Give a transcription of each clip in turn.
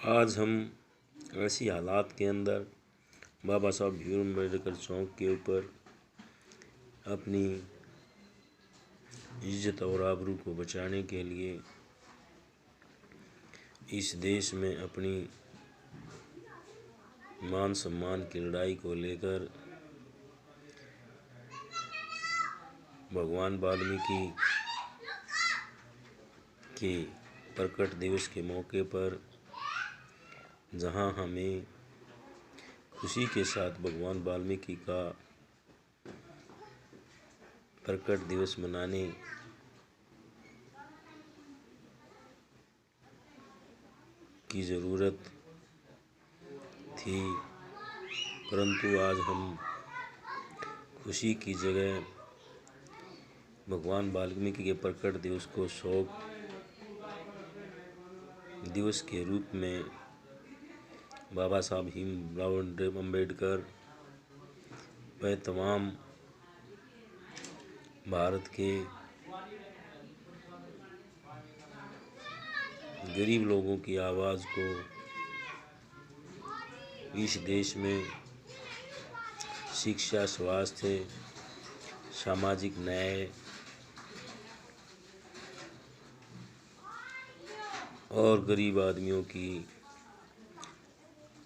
आज हम ऐसी हालात के अंदर बाबा साहब भीमराव अम्बेडकर चौक के ऊपर अपनी इज्जत और आबरू को बचाने के लिए इस देश में अपनी मान सम्मान की लड़ाई को लेकर भगवान वाल्मीकि के प्रकट दिवस के मौके पर जहां हमें खुशी के साथ भगवान वाल्मीकि का प्रकट दिवस मनाने की ज़रूरत थी, परंतु आज हम खुशी की जगह भगवान वाल्मीकि के प्रकट दिवस को शोक दिवस के रूप में बाबा साहब भीमराव अम्बेडकर व तमाम भारत के गरीब लोगों की आवाज़ को इस देश में शिक्षा, स्वास्थ्य, सामाजिक न्याय और गरीब आदमियों की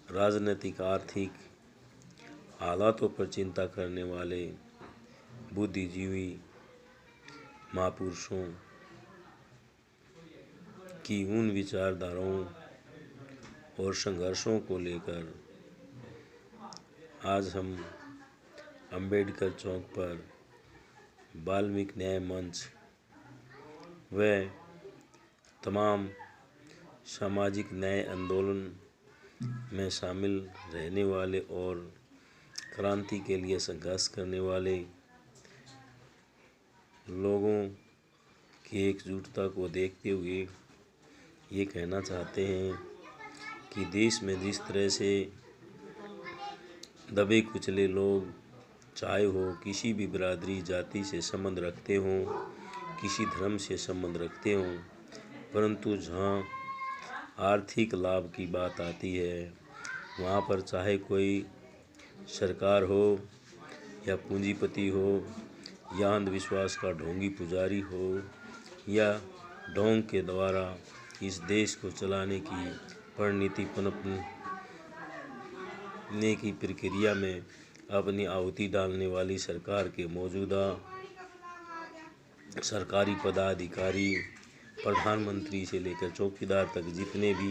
राजनीतिक आर्थिक हालातों पर चिंता करने वाले बुद्धिजीवी महापुरुषों की उन विचारधाराओं और संघर्षों को लेकर आज हम अंबेडकर चौक पर वाल्मीकि न्याय मंच व तमाम सामाजिक न्याय आंदोलन में शामिल रहने वाले और क्रांति के लिए संघर्ष करने वाले लोगों की एकजुटता को देखते हुए ये कहना चाहते हैं कि देश में जिस तरह से दबे कुचले लोग, चाहे हो किसी भी बिरादरी जाति से संबंध रखते हों, किसी धर्म से संबंध रखते हों, परंतु जहाँ आर्थिक लाभ की बात आती है वहाँ पर चाहे कोई सरकार हो या पूंजीपति हो या अंधविश्वास का ढोंगी पुजारी हो या ढोंग के द्वारा इस देश को चलाने की परिणति पनपने की प्रक्रिया में अपनी आहुति डालने वाली सरकार के मौजूदा सरकारी पदाधिकारी, प्रधानमंत्री से लेकर चौकीदार तक जितने भी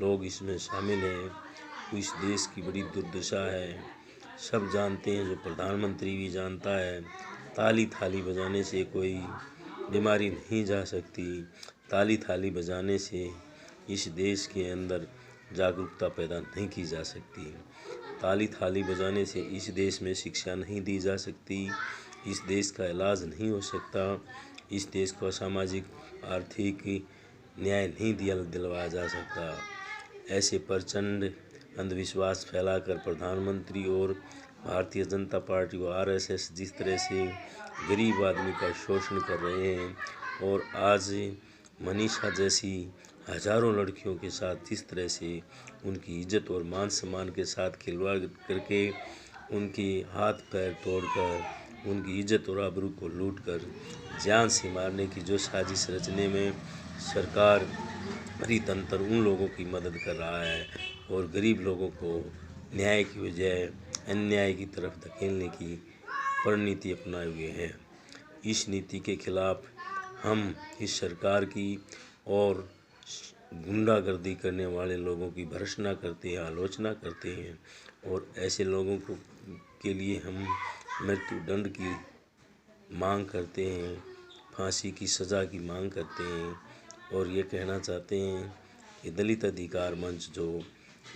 लोग इसमें शामिल हैं, इस देश की बड़ी दुर्दशा है। सब जानते हैं, जो प्रधानमंत्री भी जानता है, ताली थाली बजाने से कोई बीमारी नहीं जा सकती। ताली थाली बजाने से इस देश के अंदर जागरूकता पैदा नहीं की जा सकती। ताली थाली बजाने से इस देश में शिक्षा नहीं दी जा सकती, इस देश का इलाज नहीं हो सकता, इस देश को सामाजिक आर्थिक न्याय नहीं दिलवाया जा सकता। ऐसे प्रचंड अंधविश्वास फैलाकर प्रधानमंत्री और भारतीय जनता पार्टी व आरएसएस जिस तरह से गरीब आदमी का शोषण कर रहे हैं और आज मनीषा जैसी हजारों लड़कियों के साथ जिस तरह से उनकी इज्जत और मान सम्मान के साथ खिलवाड़ करके उनके हाथ पैर तोड़कर उनकी इज्जत और आबरू को लूटकर जान से मारने की जो साजिश रचने में सरकार परितंत्र उन लोगों की मदद कर रहा है और गरीब लोगों को न्याय की बजाय अन्याय की तरफ धकेलने की परिणति अपनाए हुए हैं। इस नीति के खिलाफ हम इस सरकार की और गुंडागर्दी करने वाले लोगों की भर्त्सना करते हैं, आलोचना करते हैं और ऐसे लोगों को के लिए हम मृत्यु दंड की मांग करते हैं, फांसी की सज़ा की मांग करते हैं और ये कहना चाहते हैं कि दलित अधिकार मंच जो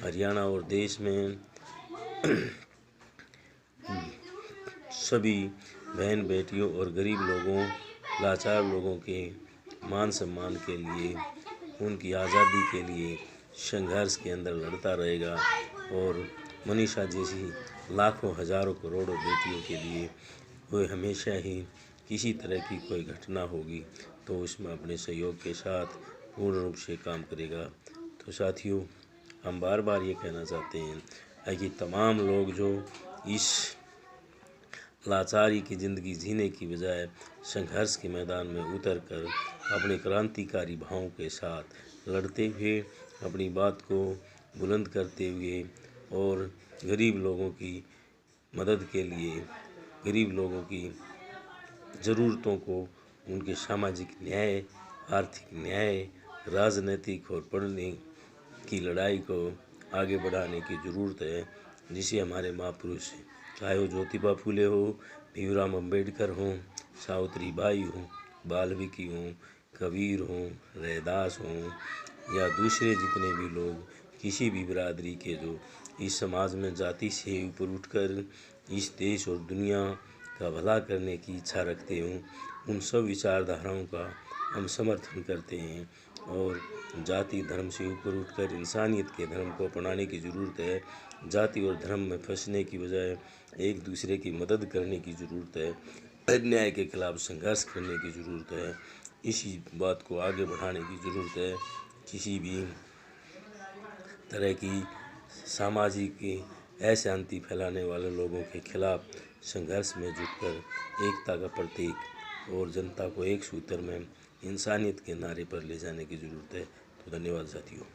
हरियाणा और देश में सभी बहन बेटियों और गरीब लोगों, लाचार लोगों के मान सम्मान के लिए, उनकी आज़ादी के लिए संघर्ष के अंदर लड़ता रहेगा और मनीषा जैसी लाखों हजारों करोड़ों बेटियों के लिए वो हमेशा ही किसी तरह की कोई घटना होगी तो उसमें अपने सहयोग के साथ पूर्ण रूप से काम करेगा। तो साथियों, हम बार बार ये कहना चाहते हैं कि तमाम लोग जो इस लाचारी की ज़िंदगी जीने की बजाय संघर्ष के मैदान में उतर कर अपने क्रांतिकारी भावों के साथ लड़ते हुए अपनी बात को बुलंद करते हुए और गरीब लोगों की मदद के लिए, गरीब लोगों की ज़रूरतों को, उनके सामाजिक न्याय, आर्थिक न्याय, राजनीतिक और पढ़ने की लड़ाई को आगे बढ़ाने की ज़रूरत है, जिसे हमारे महापुरुष, चाहे वो ज्योतिबा फूले हो, भीमराव अम्बेडकर हों, सावित्री बाई हों, वाल्मीकि हों, कबीर हों, रैदास हों या दूसरे जितने भी लोग किसी भी बिरादरी के जो इस समाज में जाति से ऊपर उठकर इस देश और दुनिया का भला करने की इच्छा रखते हों, उन सब विचारधाराओं का हम समर्थन करते हैं और जाति धर्म से ऊपर उठकर इंसानियत के धर्म को अपनाने की ज़रूरत है। जाति और धर्म में फंसने की बजाय एक दूसरे की मदद करने की ज़रूरत है, अन्याय के खिलाफ संघर्ष करने की ज़रूरत है। इसी बात को आगे बढ़ाने की ज़रूरत है। किसी भी तरह की सामाजिक अशांति फैलाने वाले लोगों के खिलाफ संघर्ष में जुटकर एकता का प्रतीक और जनता को एक सूत्र में इंसानियत के नारे पर ले जाने की ज़रूरत है। तो धन्यवाद साथियों।